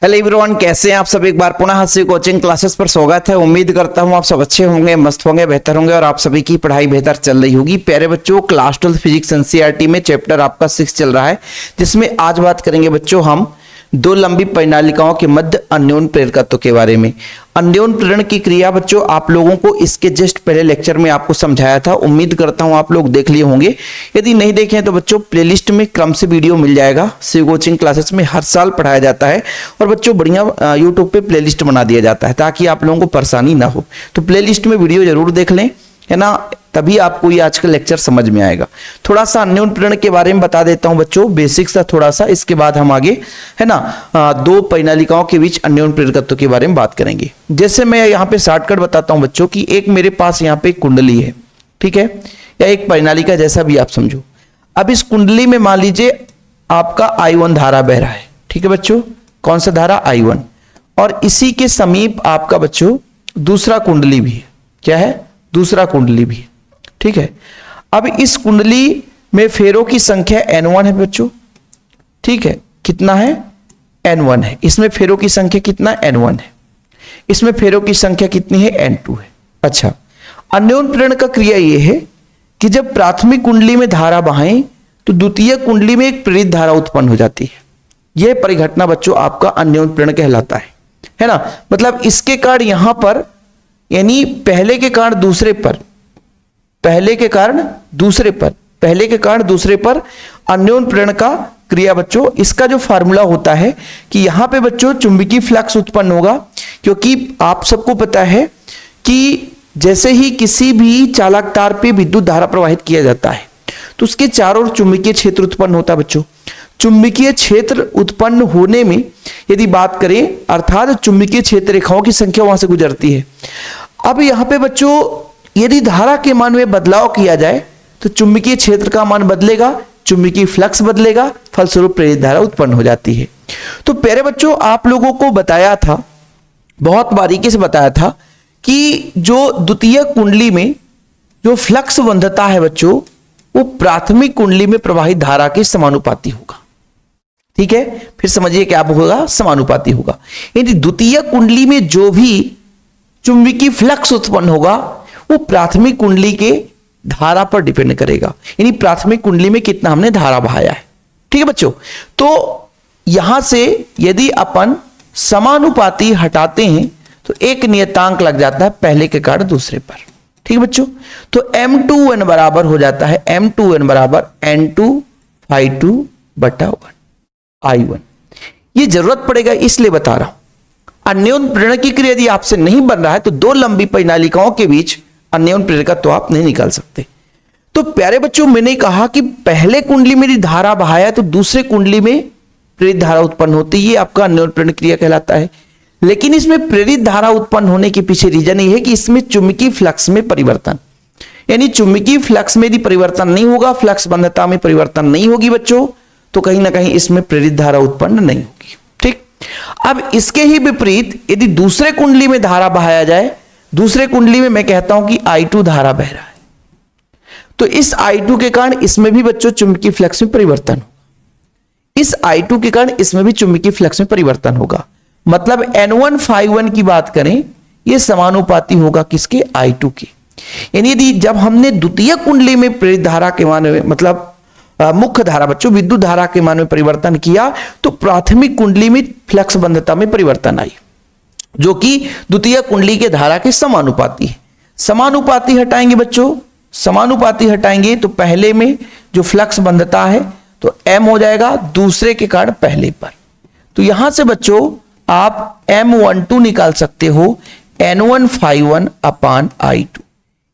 Hello everyone, कैसे हैं आप सब। एक बार पुनः हंसी कोचिंग क्लासेस पर स्वागत है। उम्मीद करता हूं आप सब अच्छे होंगे, मस्त होंगे, बेहतर होंगे और आप सभी की पढ़ाई बेहतर चल रही होगी। प्यारे बच्चों, क्लास 12 फिजिक्स एनसीईआरटी में चैप्टर आपका 6 चल रहा है, जिसमें आज बात करेंगे बच्चों हम दो लंबी परिनालिकाओं के मध्य अन्योन प्रेरकत्व के बारे में। अन्योन प्रेरण की क्रिया बच्चों आप लोगों को इसके जस्ट पहले लेक्चर में आपको समझाया था। उम्मीद करता हूं आप लोग देख लिए होंगे। यदि नहीं देखे हैं तो बच्चों प्लेलिस्ट में क्रम से वीडियो मिल जाएगा। सी कोचिंग क्लासेस में हर साल पढ़ाया जाता है और बच्चों बढ़िया यूट्यूब पे प्लेलिस्ट बना दिया जाता है ताकि आप लोगों को परेशानी ना हो। तो प्लेलिस्ट में वीडियो जरूर देख लें, है ना, तभी आपको ये आज का लेक्चर समझ में आएगा। थोड़ा सा अन्योन प्रेरण के बारे में बता देता हूं बच्चों, बेसिक सा थोड़ा सा, इसके बाद हम आगे, है ना, दो परिनालिकाओं के बीच अन्योन प्रेरकत्व के बारे में बात करेंगे। जैसे मैं यहाँ पे शॉर्टकट बताता हूं बच्चों कि एक मेरे पास यहाँ पे कुंडली है, ठीक है, या एक परिनालिका जैसा भी आप समझो। अब इस कुंडली में मान लीजिए आपका I1 धारा बह रहा है, ठीक है बच्चों, कौन सा धारा, I1, और इसी के समीप आपका बच्चों दूसरा कुंडली भी है। क्या है? दूसरा कुंडली भी है, ठीक है। अब इस कुंडली में फेरों की संख्या N1 है बच्चों, ठीक है, कितना है? N1 है। इसमें फेरों की संख्या कितना? N1 है। इसमें फेरों की संख्या कितनी है? N2 है। अच्छा, अन्योन प्रेरण का क्रिया यह है कि जब प्राथमिक कुंडली में धारा बहाएं तो द्वितीय कुंडली में एक प्रेरित धारा उत्पन्न हो जाती है। यह परिघटना बच्चों आपका अन्योन प्रेरण कहलाता है ना। मतलब इसके कारण यहां पर, यानी पहले के कारण दूसरे पर, पहले के कारण दूसरे पर, पहले के कारण दूसरे पर अन्योन प्रेरण का क्रिया बच्चों, इसका जो फार्मूला होता है कि यहां पे बच्चों चुंबकीय फ्लक्स उत्पन्न होगा। क्योंकि आप सबको पता है कि जैसे ही किसी भी चालक तार पे विद्युत धारा प्रवाहित किया जाता है तो उसके चारों ओर चुंबकीय क्षेत्र उत्पन्न होता है बच्चों। चुंबकीय क्षेत्र उत्पन्न होने में यदि बात करें, अर्थात चुंबकीय क्षेत्र रेखाओं की संख्या वहां से गुजरती है। अब यहां पे बच्चों यदि धारा के मान में बदलाव किया जाए तो चुंबकीय क्षेत्र का मान बदलेगा, चुंबकीय फ्लक्स बदलेगा, फलस्वरूप प्रेरित धारा उत्पन्न हो जाती है। तो प्यारे बच्चों आप लोगों को बताया था, बहुत बारीकी से बताया था कि जो द्वितीय कुंडली में जो फ्लक्स बंधता है बच्चों, वो प्राथमिक कुंडली में प्रवाहित धारा के समानुपाती होगा। ठीक है, फिर समझिए क्या होगा, समानुपाती होगा। यदि द्वितीय कुंडली में जो भी चुंबकीय फ्लक्स उत्पन्न होगा वो प्राथमिक कुंडली के धारा पर डिपेंड करेगा, यानी प्राथमिक कुंडली में कितना हमने धारा बहाया है। ठीक है बच्चों, तो यहां से यदि अपन समानुपाती हटाते हैं तो एक नियतांक लग जाता है पहले के कारण दूसरे पर। ठीक है बच्चों, तो M2N बराबर हो जाता है, M2N बराबर N2 बटा 1 I1। ये जरूरत पड़ेगा इसलिए बता रहा हूं। अन्योन प्रेरण की क्रिया यदि आपसे नहीं बन रहा है तो दो लंबी परिनालिकाओं के बीच अन्योन प्रेरकत्व तो आप नहीं निकाल सकते। तो प्यारे बच्चों मैंने कहा कि पहले कुंडली में यदि धारा बहाया तो दूसरे कुंडली में प्रेरित धारा उत्पन्न होती है, आपका अन्योन प्रेरण क्रिया कहलाता है। लेकिन इसमें प्रेरित धारा उत्पन्न होने के पीछे रीजन ये है कि इसमें चुंबकीय फ्लक्स में परिवर्तन, यानी चुंबकीय फ्लक्स में यदि परिवर्तन नहीं होगा, फ्लक्स बंधता में परिवर्तन नहीं होगी बच्चों, तो कहीं ना कहीं इसमें प्रेरित धारा उत्पन्न नहीं होगी। ठीक, अब इसके ही विपरीत यदि दूसरे कुंडली में धारा बहाया जाए, दूसरे कुंडली में मैं कहता हूं कि I2 धारा बह रहा है, तो इस I2 के कारण इसमें भी बच्चों चुंबकीय फ्लक्स में परिवर्तन होगा। इस I2 के कारण इसमें भी चुंबकीय फ्लक्स में परिवर्तन होगा। मतलब N1 की बात करें, यह समानुपाती होगा किसके? I2 के। यानी यदि जब हमने द्वितीय कुंडली में प्रेरित धारा के मान में, मतलब मुख्य धारा बच्चों विद्युत धारा के मान में परिवर्तन किया तो प्राथमिक कुंडली में फ्लक्स बंधता में परिवर्तन आई, जो कि द्वितीय कुंडली के धारा के समानुपाती है। समानुपाती हटाएंगे बच्चों, समानुपाती हटाएंगे तो पहले में जो फ्लक्स बंधता है तो M हो जाएगा, दूसरे के कारण पहले पर। तो यहां से बच्चों आप M12 निकाल सकते हो, N1 अपान I2।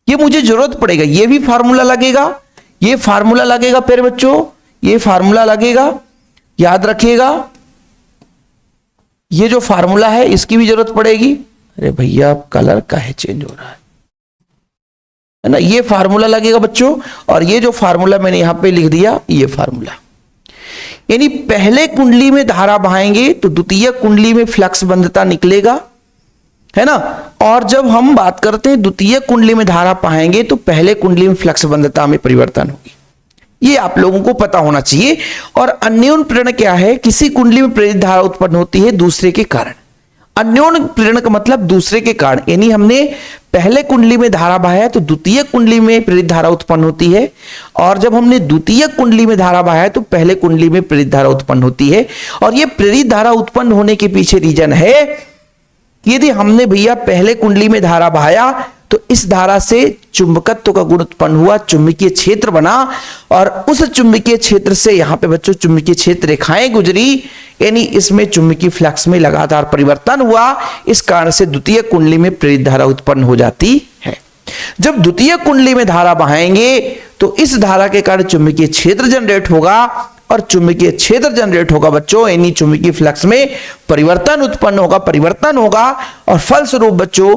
ये मुझे जरूरत पड़ेगा, ये भी फार्मूला लगेगा, ये फार्मूला लगेगा प्यारे बच्चों, ये फार्मूला लगेगा, याद रखिएगा। ये जो फार्मूला है इसकी भी जरूरत पड़ेगी। अरे भैया कलर काहे चेंज हो रहा है ना, ये फार्मूला लगेगा बच्चों, और ये जो फार्मूला मैंने यहां पे लिख दिया ये फार्मूला, यानी पहले कुंडली में धारा बहाएंगे तो द्वितीय कुंडली में फ्लक्स बंधता निकलेगा, है ना। और जब हम बात करते हैं द्वितीय कुंडली में धारा पाएंगे तो पहले कुंडली में फ्लक्स बंधता में परिवर्तन होगी। ये आप लोगों को पता होना चाहिए। और अन्योन प्रेरण क्या है? किसी कुंडली में प्रेरित धारा उत्पन्न होती है दूसरे के कारण। अन्योन प्रेरण का मतलब दूसरे के कारण, यानी हमने पहले कुंडली में धारा बहाया तो द्वितीय कुंडली में प्रेरित धारा उत्पन्न होती है, और जब हमने द्वितीय कुंडली में धारा बहाया तो पहले कुंडली में प्रेरित धारा उत्पन्न होती है। और यह प्रेरित धारा उत्पन्न होने के पीछे रीजन है, यदि हमने भैया पहले कुंडली में धारा बहाया तो इस धारा से चुंबकत्व का गुण उत्पन्न हुआ, चुंबकीय क्षेत्र बना, और उस चुंबकीय क्षेत्र से यहां पे बच्चों चुंबकीय क्षेत्र रेखाएं गुजरी, यानी इसमें चुंबकीय फ्लक्स में लगातार परिवर्तन हुआ। इस कारण से द्वितीय कुंडली में प्रेरित धारा उत्पन्न हो जाती है। जब द्वितीय कुंडली में धारा बहाएंगे तो इस धारा के कारण चुंबकीय क्षेत्र जनरेट होगा, और चुंबकीय क्षेत्र जनरेट होगा बच्चों, यानी चुंबकीय फ्लक्स में परिवर्तन उत्पन्न होगा, परिवर्तन होगा, और फलस्वरूप बच्चों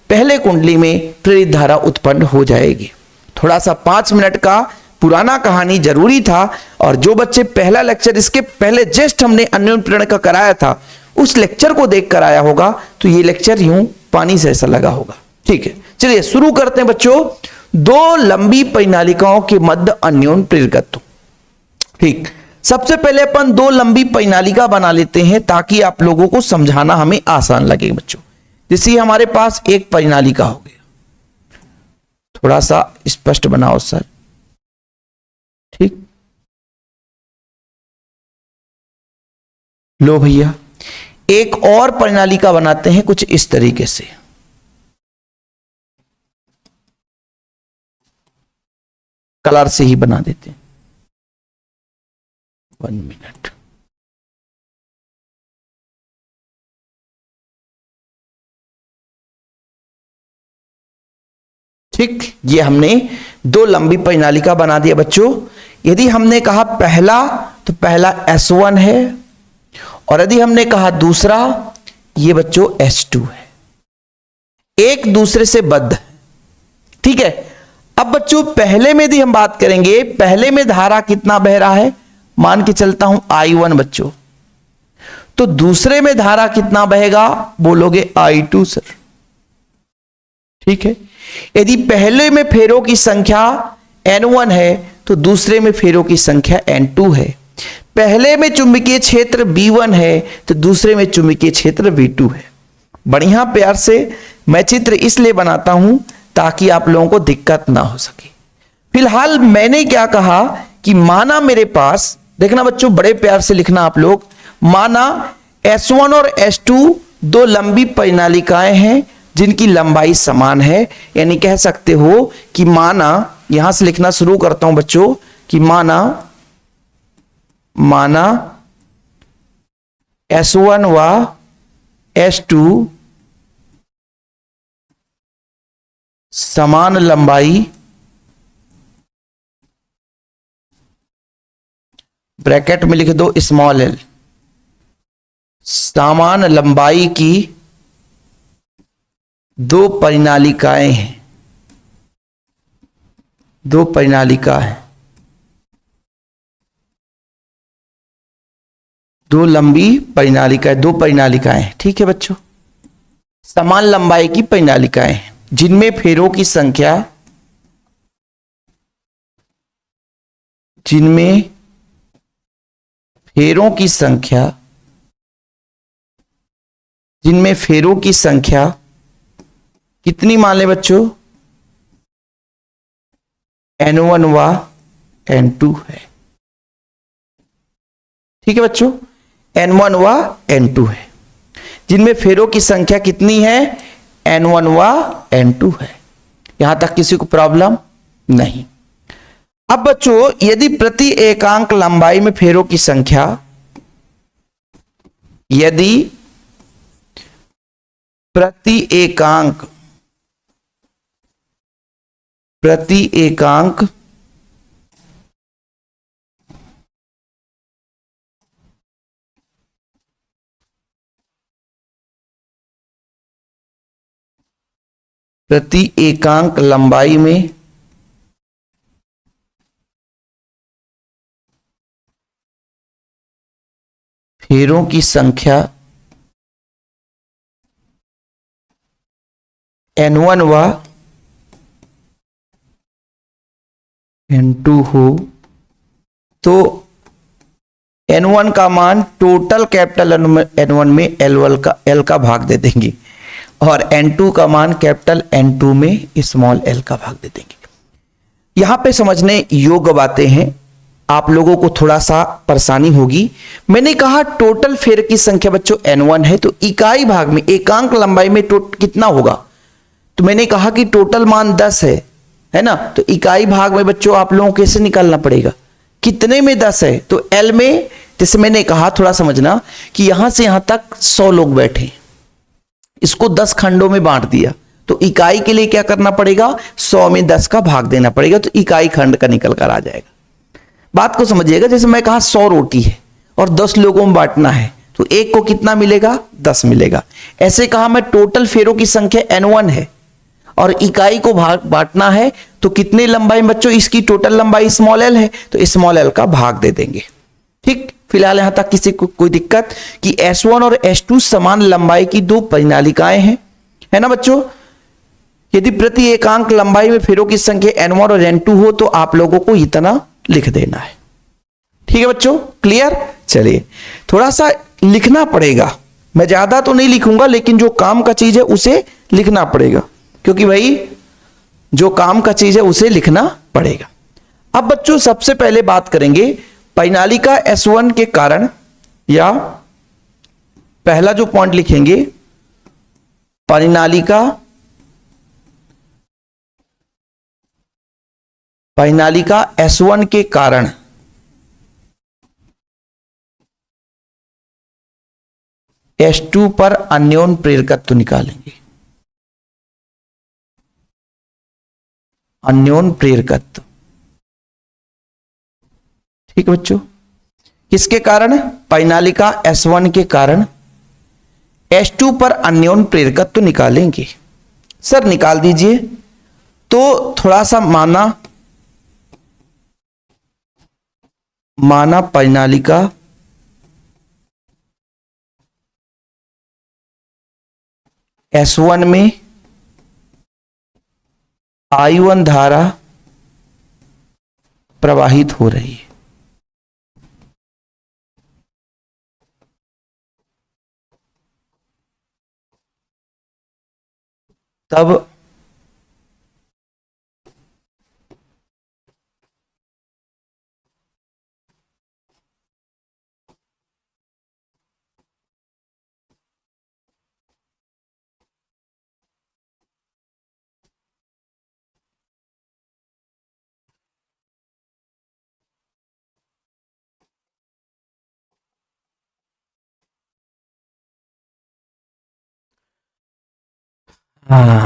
पहले कुंडली में प्रेरित धारा उत्पन्न हो जाएगी। थोड़ा सा 5 मिनट का पुराना कहानी जरूरी था, और जो बच्चे पहला लेक्चर इसके पहले जस्ट हमने अन्योन प्रेरण का कराया था उस लेक्चर को देख कर आया होगा तो ये लेक्चर यूं पानी से ऐसा लगा होगा। ठीक है, चलिए शुरू करते हैं बच्चों। दो लंबी परिनालिकाओं के मध्य अन्योन प्रेरकत्व। ठीक, सबसे पहले अपन दो लंबी परिनालिका बना लेते हैं ताकि आप लोगों को समझाना हमें आसान लगे बच्चों। जैसे हमारे पास एक परिनालिका हो गया, थोड़ा सा स्पष्ट बनाओ सर। ठीक, लो भैया एक और परिनालिका बनाते हैं कुछ इस तरीके से। कलर से ही बना देते हैं। 1 मिनट। ठीक, ये हमने दो लंबी परिनालिका बना दिया बच्चों। यदि हमने कहा पहला तो पहला S1 है, और यदि हमने कहा दूसरा, ये बच्चों S2 है, एक दूसरे से बद्ध है। ठीक है, अब बच्चों पहले में यदि हम बात करेंगे, पहले में धारा कितना बह रहा है, मान के चलता हूं I1 बच्चों, तो दूसरे में धारा कितना बहेगा, बोलोगे I2 सर। ठीक है, यदि पहले में फेरों की संख्या N1 है तो दूसरे में फेरों की संख्या N2 है। पहले में चुंबकीय क्षेत्र B1 है तो दूसरे में चुंबकीय क्षेत्र B2 है। बढ़िया प्यार से मैं चित्र इसलिए बनाता हूं ताकि आप लोगों को दिक्कत ना हो सके। फिलहाल मैंने क्या कहा कि माना मेरे पास, देखना बच्चों बड़े प्यार से लिखना आप लोग, माना S1 और S2 दो लंबी परिनालिकाएं हैं जिनकी लंबाई समान है, यानी कह सकते हो कि माना, यहां से लिखना शुरू करता हूं बच्चों कि माना S1 व S2 समान लंबाई, ब्रैकेट में लिख दो स्मॉल l, समान लंबाई की दो परिनालिकाएं हैं, दो परिनालिका है, दो लंबी परिनालिकाएं, दो परिनालिकाएं। ठीक है बच्चों, समान लंबाई की परिनालिकाएं हैं जिनमें फेरों की संख्या, जिनमें फेरों की संख्या, जिनमें फेरों की संख्या कितनी मान ले बच्चों, N1 व N2 है। ठीक है बच्चों, N1 व N2 है, जिनमें फेरों की संख्या कितनी है, N1 व N2 है। यहां तक किसी को प्रॉब्लम नहीं। अब बच्चों यदि प्रति एकांक लंबाई में फेरों की संख्या, यदि प्रति एकांक प्रति एकांक लंबाई में फेरों की संख्या N1 व N2 हो तो N1 का मान टोटल कैपिटल N1 में L का भाग दे देंगे और N2 का मान कैपिटल N2 में स्मॉल l का भाग दे देंगे। यहां पे समझने योग्य बातें हैं, आप लोगों को थोड़ा सा परेशानी होगी। मैंने कहा टोटल फेर की संख्या बच्चों N1 है, तो इकाई भाग में एकांक लंबाई में कितना होगा, तो मैंने कहा कि टोटल मान 10 है ना, तो इकाई भाग में बच्चों आप लोगों को कैसे निकालना पड़ेगा, कितने में 10 है, तो L में, जैसे मैंने कहा थोड़ा समझना कि यहां से यहां तक 100 लोग बैठे, इसको 10 खंडों में बांट दिया, तो इकाई के लिए क्या करना पड़ेगा, 100 में 10 का भाग देना पड़ेगा, तो इकाई खंड का निकल कर आ जाएगा। बात को समझिएगा, जैसे मैं कहा 100 रोटी है और 10 लोगों में बांटना है, तो एक को कितना मिलेगा, 10 मिलेगा। ऐसे कहा मैं टोटल फेरों की संख्या N1 है और इकाई को भाग बांटना है, तो कितने लंबाई बच्चों, इसकी टोटल लंबाई स्मॉल l है, तो स्मॉल l का भाग दे देंगे। ठीक, फिलहाल यहां तक किसी को कोई दिक्कत कि S1 और S2 समान लंबाई की दो परिनालिकाएं हैं, है ना बच्चों। यदि प्रति एकांक लंबाई में फेरों की संख्या N1 और N2 हो तो आप लोगों को इतना लिख देना है। ठीक है बच्चों, क्लियर। चलिए थोड़ा सा लिखना पड़ेगा, मैं ज्यादा तो नहीं लिखूंगा, लेकिन जो काम का चीज है उसे लिखना पड़ेगा, क्योंकि भाई जो काम का चीज है उसे लिखना पड़ेगा। अब बच्चों सबसे पहले बात करेंगे परिनालिका S1 के कारण, या पहला जो पॉइंट लिखेंगे परिनालिका S1 के कारण S2 पर अन्योन प्रेरकत्व निकालेंगे। अन्योन प्रेरकत्व, ठीक है बच्चों, किसके कारण, परिनालिका S1 के कारण S2 पर अन्योन प्रेरकत्व निकालेंगे। सर निकाल दीजिए, तो थोड़ा सा माना परिनालिका S1 में I1 धारा प्रवाहित हो रही है, तब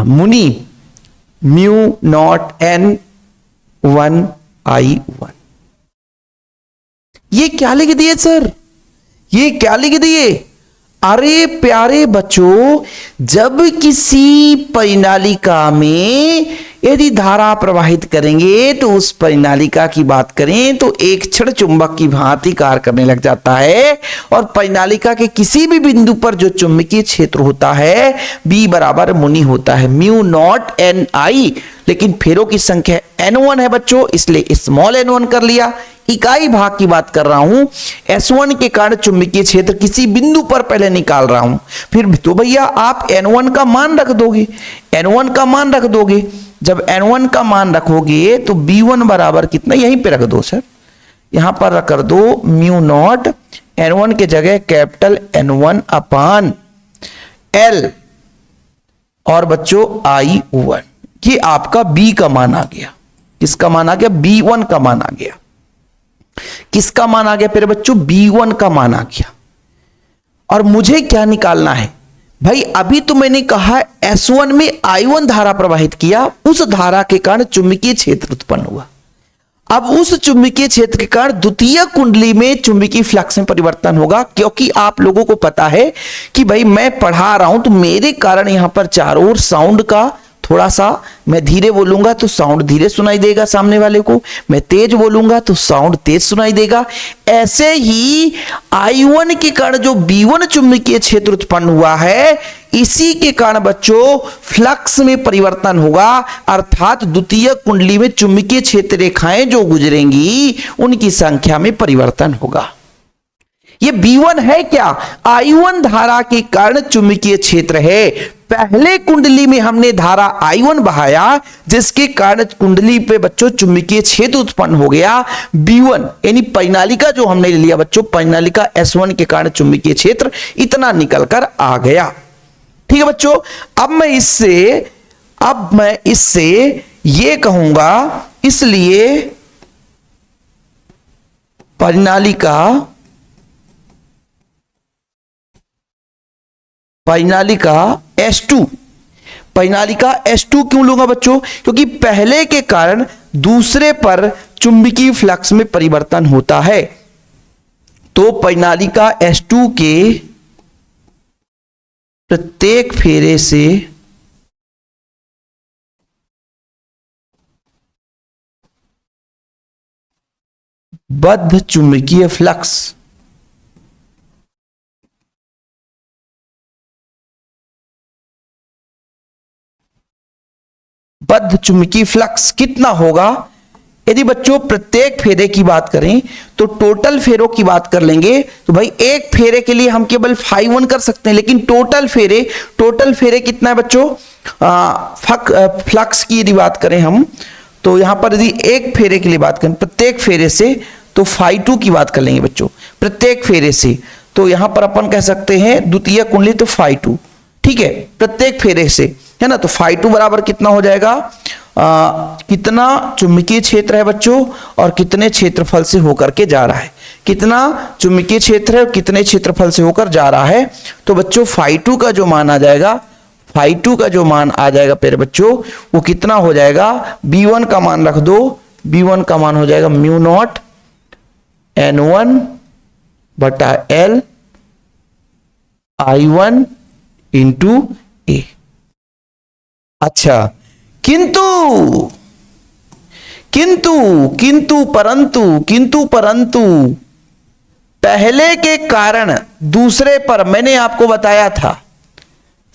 मुनि म्यू नॉट N1I1। ये क्या लिख दिए सर, ये क्या लिख दिए, अरे प्यारे बच्चों, जब किसी परिनालिका में यदि धारा प्रवाहित करेंगे तो उस परिनालिका की बात करें तो एक क्षण चुंबक की भांति कार्य करने लग जाता है, और परिनालिका के किसी भी बिंदु पर जो चुंबकीय क्षेत्र होता है B बराबर मुनि होता है म्यू नॉट Ni, लेकिन फेरों की संख्या N1 है बच्चों, इसलिए स्मॉल n1 कर लिया। इकाई भाग की बात कर रहा हूं, S1 के कारण चुंबकीय क्षेत्र किसी बिंदु पर पहले निकाल रहा हूं, फिर तो भैया आप N1 का मान रख दोगे, N1 का मान रख दोगे। जब N1 का मान रखोगे तो B1 बराबर कितना, यहीं पे रख दो सर, यहां पर रख कर दो म्यू नॉट N1 के जगह कैपिटल N1 अपान L और बच्चों I1, ये आपका B का मान आ गया। किसका मान आ गया, B1 का मान आ गया। किसका मान आ गया फिर बच्चों, B1 का मान आ गया। और मुझे क्या निकालना है भाई, अभी तो मैंने कहा S1 में I1 धारा प्रवाहित किया, उस धारा के कारण चुंबकीय क्षेत्र उत्पन्न हुआ। अब उस चुंबकीय क्षेत्र के कारण द्वितीय कुंडली में चुंबकीय फ्लक्स में परिवर्तन होगा, क्योंकि आप लोगों को पता है कि भाई मैं पढ़ा रहा हूं तो मेरे कारण यहां पर चारों ओर साउंड का थोड़ा सा मैं धीरे बोलूंगा तो साउंड धीरे सुनाई देगा सामने वाले को, मैं तेज बोलूंगा तो साउंड तेज सुनाई देगा। ऐसे ही I1 के कारण जो B1 चुंबकीय क्षेत्र उत्पन्न हुआ है, इसी के कारण बच्चों फ्लक्स में परिवर्तन होगा, अर्थात द्वितीय कुंडली में चुंबकीय क्षेत्र रेखाएं जो गुजरेंगी उनकी संख्या में परिवर्तन होगा। ये B1 है क्या? I1 धारा के कारण चुंबकीय क्षेत्र है। पहले कुंडली में हमने धारा I1 बहाया, जिसके कारण कुंडली पे बच्चों चुंबकीय क्षेत्र उत्पन्न हो गया B1, यानी परिनालिका जो हमने लिया बच्चों, परिनालिका S1 के कारण चुंबकीय क्षेत्र इतना निकलकर आ गया। ठीक है बच्चों, अब मैं इससे ये कहूंगा, इसलिए परिनालिका S2, परिनालिका S2 क्यों लूंगा बच्चों? क्योंकि पहले के कारण दूसरे पर चुंबकीय फ्लक्स में परिवर्तन होता है। तो परिनालिका S2 के प्रत्येक फेरे से बद्ध चुंबकीय फ्लक्स कितना होगा? यदि बच्चों प्रत्येक फेरे की बात करें तो टोटल फेरों की बात कर लेंगे तो भाई एक फेरे के लिए हम केवल φ1 कर सकते हैं, लेकिन टोटल फेरे कितना है बच्चों? फ्लक्स की यदि बात करें हम तो यहां पर यदि एक फेरे के लिए बात करें प्रत्येक फेरे से तो φ2 की बात कर लेंगे बच्चों, प्रत्येक फेरे से। तो यहां पर अपन कह सकते हैं द्वितीय कुंडली तो φ2, ठीक है, प्रत्येक फेरे से, है ना। तो φ2 बराबर कितना हो जाएगा? कितना चुंबकीय क्षेत्र है बच्चों और कितने क्षेत्रफल से होकर के जा रहा है, कितना चुंबकीय क्षेत्र है और कितने क्षेत्रफल से होकर जा रहा है। तो बच्चों φ2 का जो मान आ जाएगा, प्यारे बच्चों, वो कितना हो जाएगा? B1 का मान रख दो, B1 का मान हो जाएगा μ0 N1 बटा L I1 इंटू A। अच्छा, किंतु परंतु पहले के कारण दूसरे पर मैंने आपको बताया था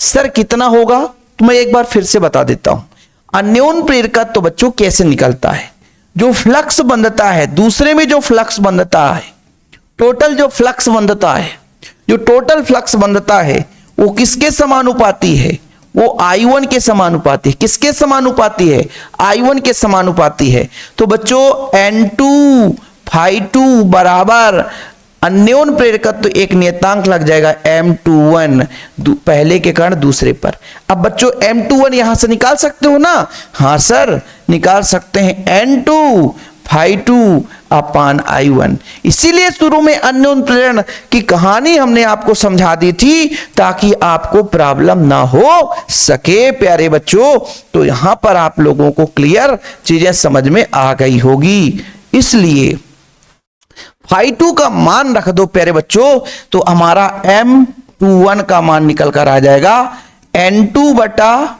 सर कितना होगा, तो मैं एक बार फिर से बता देता हूं। अन्योन प्रेरकत्व तो बच्चों कैसे निकलता है? जो फ्लक्स बंधता है, दूसरे में जो फ्लक्स बंधता है, टोटल फ्लक्स बंधता है वो किसके समानुपाती है? वो I1 के समानुपाती है। किसके समानुपाती है? I1 के समानुपाती है। तो बच्चों N2 φ2 बराबर अन्योन प्रेरकत्व तो एक नियतांक लग जाएगा M21, पहले के कारण दूसरे पर। अब बच्चों M21 यहां से निकाल सकते हो ना? हाँ सर, निकाल सकते हैं, N2 φ2 अपान I1। इसीलिए शुरू में अन्योन प्रेरण की कहानी हमने आपको समझा दी थी ताकि आपको प्रॉब्लम ना हो सके प्यारे बच्चों। तो यहां पर आप लोगों को क्लियर चीजें समझ में आ गई होगी। इसलिए φ2 का मान रख दो प्यारे बच्चों, तो हमारा M21 का मान निकल कर आ जाएगा N2 बटा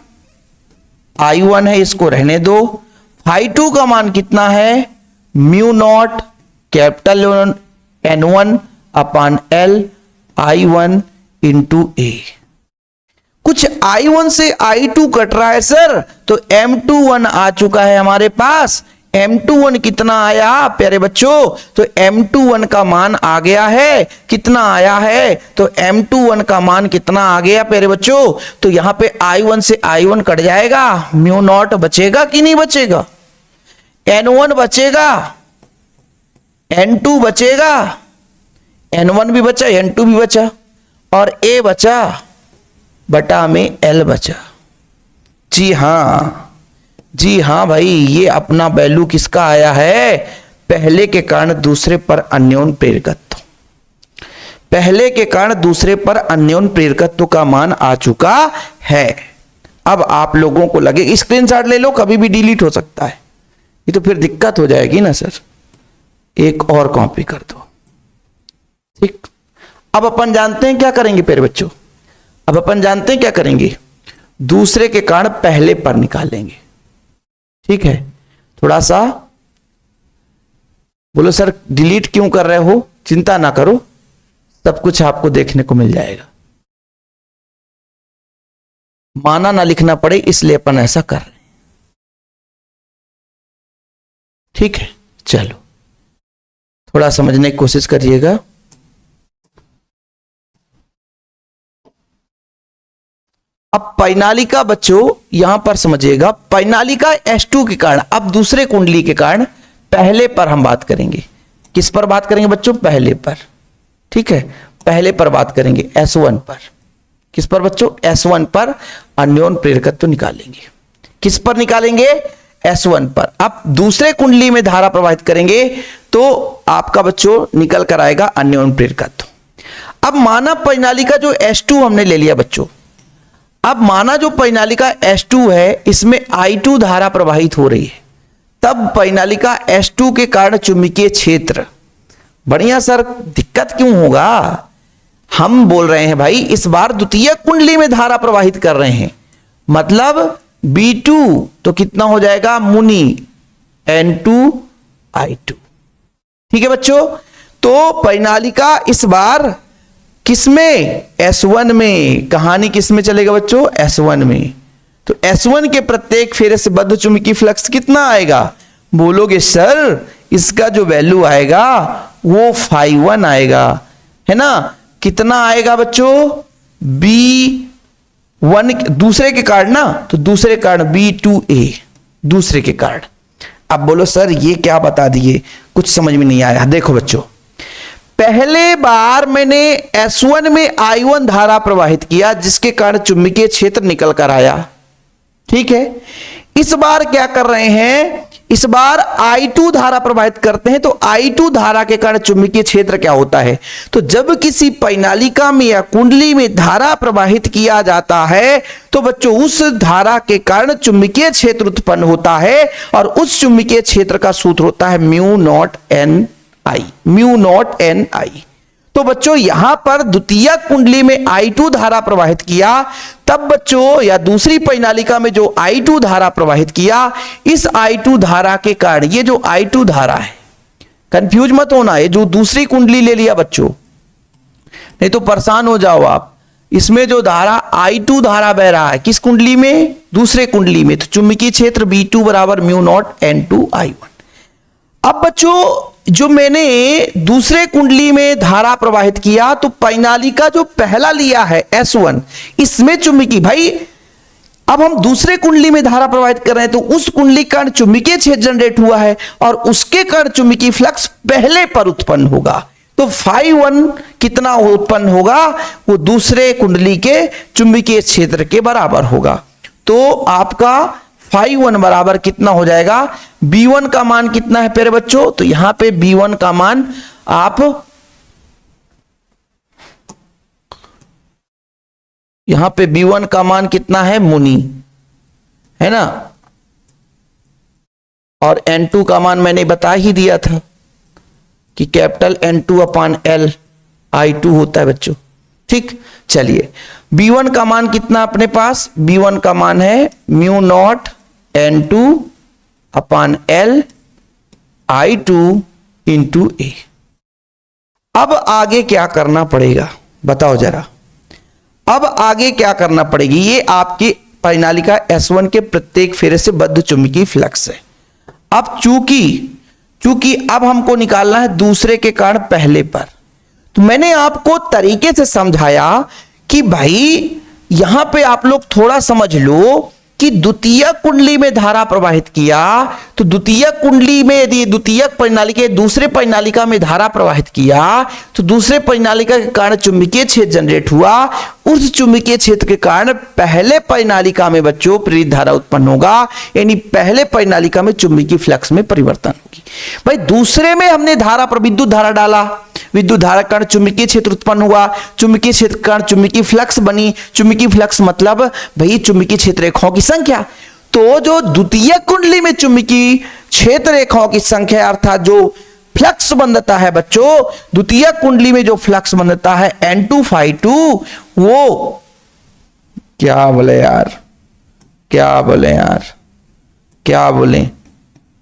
I1 है, इसको रहने दो। φ2 का मान कितना है? μ0 capital N1 upon L I1 into A। कुछ I1 से I2 कट रहा है सर, तो M21 आ चुका है हमारे पास। M21 कितना आया प्यारे बच्चों? तो M21 का मान आ गया है, कितना आया है? तो M21 का मान कितना आ गया प्यारे बच्चों? तो यहां पे I1 से I1 कट जाएगा, μ0 बचेगा कि नहीं बचेगा? N1 बचेगा, N2 बचेगा, N1 भी बचा, N2 भी बचा, और A बचा बटा में L बचा। जी हाँ भाई, ये अपना वैल्यू किसका आया है? पहले के कारण दूसरे पर अन्योन प्रेरकत्व, पहले के कारण दूसरे पर अन्योन प्रेरकत्व का मान आ चुका है। अब आप लोगों को लगे स्क्रीनशॉट ले लो, कभी भी डिलीट हो सकता है, ये तो फिर दिक्कत हो जाएगी ना सर। एक और कॉपी कर दो, ठीक। अब अपन जानते हैं क्या करेंगे प्यारे बच्चों, अब अपन जानते हैं क्या करेंगे। दूसरे के कारण पहले पर निकालेंगे। ठीक है, थोड़ा सा बोलो सर डिलीट क्यों कर रहे हो, चिंता ना करो, सब कुछ आपको देखने को मिल जाएगा। माना ना लिखना पड़े इसलिए अपन ऐसा कर रहे हैं। ठीक है, चलो थोड़ा समझने की कोशिश करिएगा। अब पैनालिका बच्चों यहां पर समझिएगा, पैनालिका S2 के कारण, अब दूसरे कुंडली के कारण पहले पर हम बात करेंगे। किस पर बात करेंगे बच्चों? पहले पर। ठीक है, पहले पर बात करेंगे, S1 पर। किस पर बच्चों? S1 पर अन्योन प्रेरकत्व निकालेंगे। किस पर निकालेंगे? S1 पर। अब दूसरे कुंडली में धारा प्रवाहित करेंगे तो आपका बच्चों निकल कर आएगा अन्योन प्रेरकत्व। अब माना पैनालिका जो S2 हमने ले लिया बच्चों, अब माना जो पैनालिका S2 है इसमें I2 धारा प्रवाहित हो रही है, तब पैनालिका S2 के कारण चुंबकीय क्षेत्र, बढ़िया सर दिक्कत क्यों होगा? हम बोल रहे हैं भाई इस बार द्वितीय कुंडली में धारा प्रवाहित कर रहे हैं, मतलब B2 तो कितना हो जाएगा मुनि N2I2। ठीक है बच्चों, तो पैनालिका इस बार किसमें? S1 में। कहानी किसमें चलेगा बच्चों? S1 में। तो S1 के प्रत्येक फेरे से बद्ध चुंबकीय फ्लक्स कितना आएगा? बोलोगे सर इसका जो वैल्यू आएगा वो φ1 आएगा, है ना? कितना आएगा बच्चों? B1 दूसरे के कारण ना, तो दूसरे कारण B2A दूसरे के कारण। अब बोलो सर ये क्या बता दिए, कुछ समझ में नहीं आया। देखो बच्चों, पहले बार मैंने S1 में I1 धारा प्रवाहित किया जिसके कारण चुंबकीय क्षेत्र निकल कर आया। ठीक है, इस बार क्या कर रहे हैं? इस बार I2 धारा प्रवाहित करते हैं, तो I2 धारा के कारण चुंबकीय क्षेत्र क्या होता है? तो जब किसी पैनालिका में या कुंडली में धारा प्रवाहित किया जाता है तो बच्चों उस धारा के कारण चुंबकीय क्षेत्र उत्पन्न होता है, और उस चुंबकीय क्षेत्र का सूत्र होता है म्यू नॉट एन आई। तो बच्चों यहां पर द्वितीय कुंडली में I2 धारा प्रवाहित किया, तब बच्चों या दूसरी पैनालिका में जो I2 धारा प्रवाहित किया, इस I2 धारा के कारण, ये जो I2 धारा है, कंफ्यूज मत होना, ये जो दूसरी कुंडली ले लिया बच्चों, नहीं तो परेशान हो जाओ आप। इसमें जो धारा I2 धारा बह रहा है किस कुंडली में? दूसरे कुंडली में। तो चुंबकीय क्षेत्र B2 बराबर म्यू नॉट N2I1। अब बच्चों जो मैंने दूसरे कुंडली में धारा प्रवाहित किया, तो पैनालिका जो पहला लिया है S1, इसमें चुंबकीय, भाई अब हम दूसरे कुंडली में धारा प्रवाहित कर रहे हैं तो उस कुंडली का चुंबकीय क्षेत्र जनरेट हुआ है और उसके कारण चुंबकीय फ्लक्स पहले पर उत्पन्न होगा। तो φ1 कितना उत्पन्न होगा? वो दूसरे कुंडली के चुंबकीय क्षेत्र के बराबर होगा। तो आपका φ1 बराबर कितना हो जाएगा? B1 का मान कितना है प्यारे बच्चों? तो यहां पे B1 का मान आप यहां पे B1 का मान कितना है मुनि, है ना? और N2 का मान मैंने बता ही दिया था कि कैपिटल N2/L I2 होता है बच्चों। ठीक, चलिए B1 का मान कितना अपने पास? B1 का मान है mu naught N2/L I2 into A। अब आगे क्या करना पड़ेगा बताओ जरा? अब आगे क्या करना पड़ेगी? ये आपकी पैनालिका S1 के प्रत्येक फेरे से बद्ध चुंबकीय फ्लक्स है। अब चूंकि अब हमको निकालना है दूसरे के कारण पहले पर, तो मैंने आपको तरीके से समझाया कि भाई यहां पे आप लोग थोड़ा समझ लो कि द्वितीय कुंडली में धारा प्रवाहित किया, तो द्वितीय कुंडली में यदि द्वितीय पैनालिका दूसरे पैनालिका में धारा प्रवाहित किया तो दूसरे पैनालिका के कारण चुंबकीय क्षेत्र जनरेट हुआ। उस चुंबकीय क्षेत्र के कारण पहले पैनालिका में बच्चों प्रेरित धारा उत्पन्न होगा, यानी पहले पैनालिका में चुंबकीय फ्लक्स में परिवर्तन होगी। भाई दूसरे में हमने धारा पर विद्युत धारा डाला, विद्युत धारा कारण चुंबकीय क्षेत्र उत्पन्न हुआ, चुंबकीय क्षेत्र कारण चुंबकीय फ्लक्स बनी। चुंबकीय फ्लक्स मतलब भाई चुंबकीय क्षेत्र रेखाओं की संख्या। तो जो द्वितीय कुंडली में चुंबकीय क्षेत्र रेखाओं की संख्या अर्थात जो फ्लक्स बंधता है बच्चों, द्वितीय कुंडली में जो फ्लक्स बंधता है N2 φ2, वो क्या बोले यार, क्या बोले यार, क्या बोले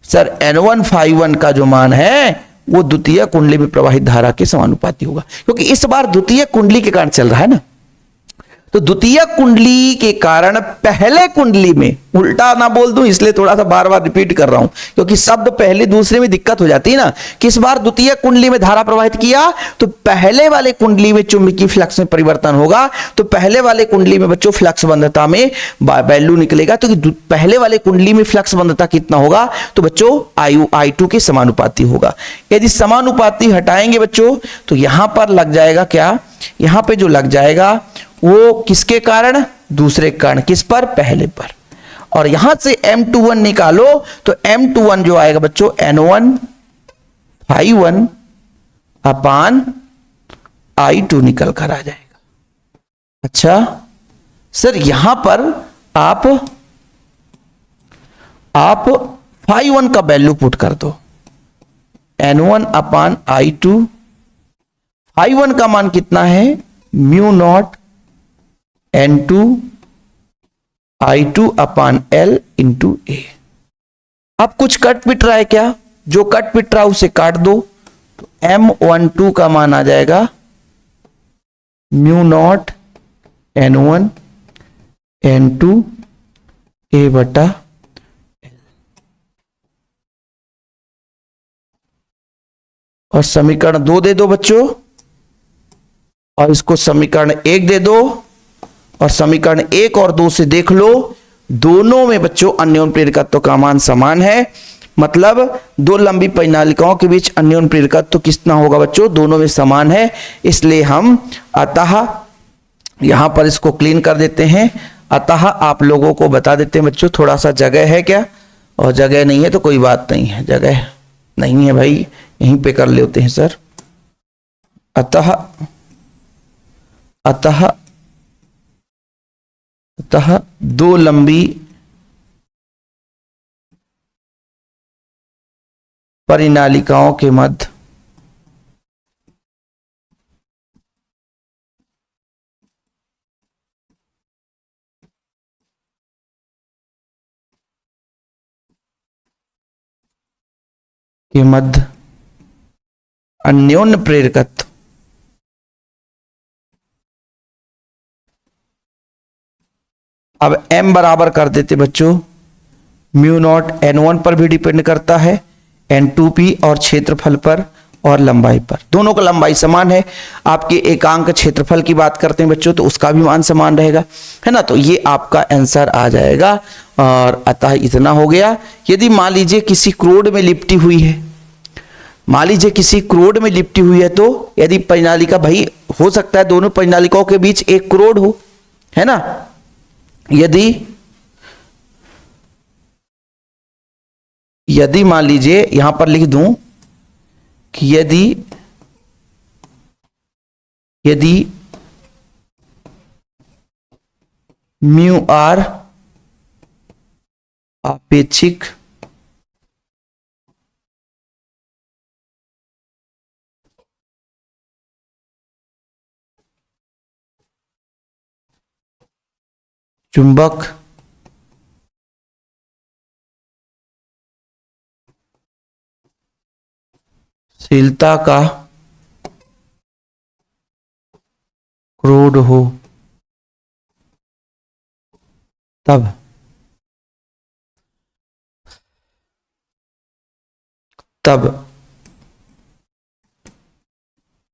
सर, N1 Φ1 का जो मान है वो द्वितीय कुंडली में प्रवाहित धारा के समानुपाती होगा, क्योंकि इस बार द्वितीय कुंडली के कारण चल रहा है ना। तो द्वितीय कुंडली के कारण पहले कुंडली में, उल्टा ना बोल दूं इसलिए थोड़ा सा बार बार रिपीट कर रहा हूं, क्योंकि शब्द पहले दूसरे में दिक्कत हो जाती है ना। किस बार द्वितीय कुंडली में धारा प्रवाहित किया, तो पहले वाले कुंडली में चुंबकीय फ्लक्स में परिवर्तन होगा, तो पहले वाले कुंडली में बच्चों फ्लक्स बंधता में वैल्यू निकलेगा। तो पहले वाले कुंडली में फ्लक्स बंधता कितना होगा, तो बच्चों I2 के समानुपाती होगा। यदि समानुपाती हटाएंगे बच्चों तो यहां पर लग जाएगा क्या, यहां पे जो लग जाएगा वो किसके कारण, दूसरे कारण, किस पर, पहले पर। और यहां से M21 निकालो तो M21 जो आएगा बच्चों N1 Φ1 अपान I2 निकल कर आ जाएगा। अच्छा सर, यहां पर आप Φ1 का वैल्यू पुट कर दो, N1 अपान I2। Φ1 का मान कितना है, म्यू नॉट N2 I2 अपान L इंटू ए। अब कुछ कट पिट रहा है क्या, जो कट पिट रहा उसे काट दो, तो M12 का मान आ जाएगा म्यू नॉट N1 N2 ए बटा L। और समीकरण 2 दे दो बच्चों, और इसको समीकरण 1 दे दो, और समीकरण 1 और 2 से देख लो, दोनों में बच्चों अन्योन्य प्रेरकत्व का मान समान है। मतलब दो लंबी परिनालिकाओं के बीच अन्योन्य प्रेरकत्व कितना होगा बच्चों, दोनों में समान है। इसलिए हम अतः यहां पर इसको क्लीन कर देते हैं। अतः आप लोगों को बता देते हैं बच्चों, थोड़ा सा जगह है क्या, और जगह नहीं है तो कोई बात नहीं है, जगह नहीं है भाई यहीं पे कर लेते हैं सर। अतः दो लंबी परिनालिकाओं के मध्य अन्योन्य प्रेरकत्व अब m बराबर कर देते बच्चों, म्यू नॉट N1 पर भी डिपेंड करता है, N2p और क्षेत्रफल पर और लंबाई पर, दोनों का लंबाई समान है। आपके एकांक क्षेत्रफल की बात करते हैं बच्चों तो उसका भी मान समान रहेगा, है ना। तो ये आपका आंसर आ जाएगा। और अतः इतना हो गया। यदि मान लीजिए किसी क्रोड में लिपटी हुई है, मान लीजिए किसी क्रोड में लिपटी हुई है, तो यदि परिनालिका, भाई हो सकता है दोनों परिनालिकाओं के बीच एक क्रोड हो, है ना। यदि मान लीजिए यहां पर लिख दूं कि यदि म्यू आर आपेक्षिक चुंबक शीलता का क्रोड हो, तब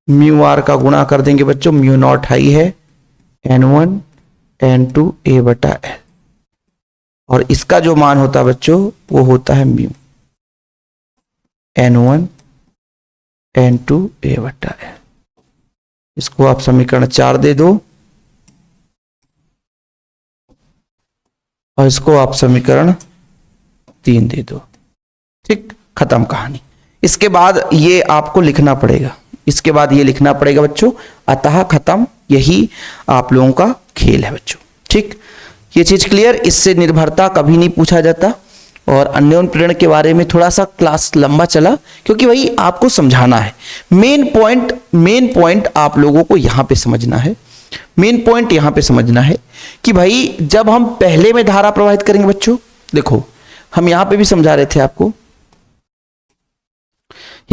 म्यू आर का गुणा कर देंगे बच्चों, म्यू नॉट हाई है N1 N2 ए बटा L, और इसका जो मान होता है बच्चों वो होता है म्यू N1 N2 ए बटा L। इसको आप समीकरण 4 दे दो और इसको आप समीकरण 3 दे दो, ठीक, खत्म कहानी। इसके बाद ये आपको लिखना पड़ेगा, इसके बाद ये लिखना पड़ेगा बच्चों, अतः खत्म। यही आप लोगों का खेल है बच्चों, ठीक। ये चीज क्लियर। इससे निर्भरता कभी नहीं पूछा जाता, और अन्योन्य प्रेरण के बारे में थोड़ा सा क्लास लंबा चला क्योंकि भाई आपको समझाना है। मेन पॉइंट आप लोगों को यहां पे समझना है मेन पॉइंट यहां पे समझना है कि भाई जब हम पहले में धारा प्रवाहित करेंगे बच्चों, देखो हम यहां पे भी समझा रहे थे आपको,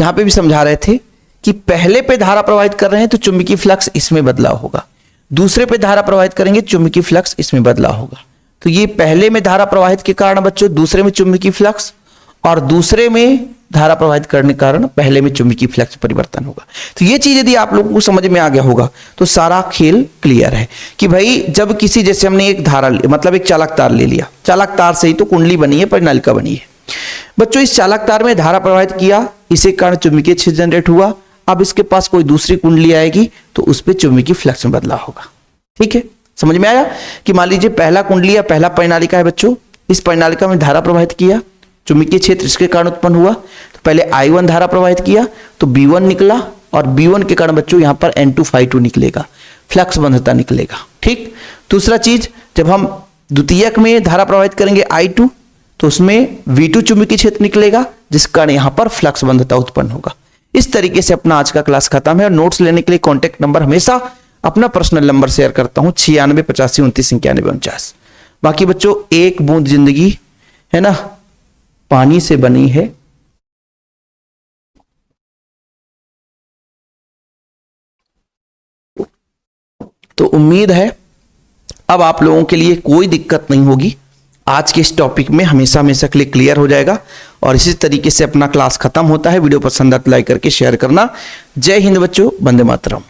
यहां पे भी समझा रहे थे कि पहले पे धारा प्रवाहित कर रहे हैं तो चुंबकीय फ्लक्स इसमें बदलाव होगा, दूसरे पे धारा प्रवाहित करेंगे चुंबकीय फ्लक्स इसमें बदलाव होगा। तो ये पहले में धारा प्रवाहित के कारण बच्चों दूसरे में चुंबकीय फ्लक्स, और दूसरे में धारा प्रवाहित करने के कारण पहले में चुंबकीय फ्लक्स परिवर्तन होगा। तो ये चीज यदि आप लोगों को समझ में आ गया होगा तो सारा खेल क्लियर है कि भाई जब किसी, जैसे हमने एक धारा मतलब एक चालक तार ले लिया, चालक तार से ही तो कुंडली बनी है, परिनालिका बनी है बच्चों। इस चालक तार में धारा प्रवाहित किया, इसे कारण चुंबकीय क्षेत्र जनरेट हुआ। अब इसके पास कोई दूसरी कुंडली आएगी तो उस पर चुंबकीय फ्लक्स में बदलाव होगा। ठीक है, समझ में आया कि मान लीजिए पहला कुंडली या पहला परिनालिका है बच्चों, इस परिनालिका में धारा प्रवाहित किया, चुंबकीय क्षेत्र इसके कारण उत्पन्न हुआ। तो पहले I1 धारा प्रवाहित किया तो B1 निकला, और B1 के कारण बच्चों यहां पर N2 निकलेगा, फ्लक्स बंधता निकलेगा। ठीक, दूसरा चीज, जब हम द्वितीयक में धारा प्रवाहित करेंगे I2 तो उसमें V2 चुंबकीय क्षेत्र निकलेगा, जिस कारण यहां पर फ्लक्स बंधता उत्पन्न होगा। इस तरीके से अपना आज का क्लास खत्म है। और नोट्स लेने के लिए कॉन्टेक्ट नंबर हमेशा अपना पर्सनल नंबर शेयर करता हूं 96 85 29 91 49। बाकी बच्चों एक बूंद जिंदगी है ना पानी से बनी है, तो उम्मीद है अब आप लोगों के लिए कोई दिक्कत नहीं होगी। आज के इस टॉपिक में हमेशा हमेशा के लिए क्लियर हो जाएगा। और इसी तरीके से अपना क्लास खत्म होता है। वीडियो पसंद आता है लाइक करके शेयर करना। जय हिंद बच्चों, वंदे मातरम।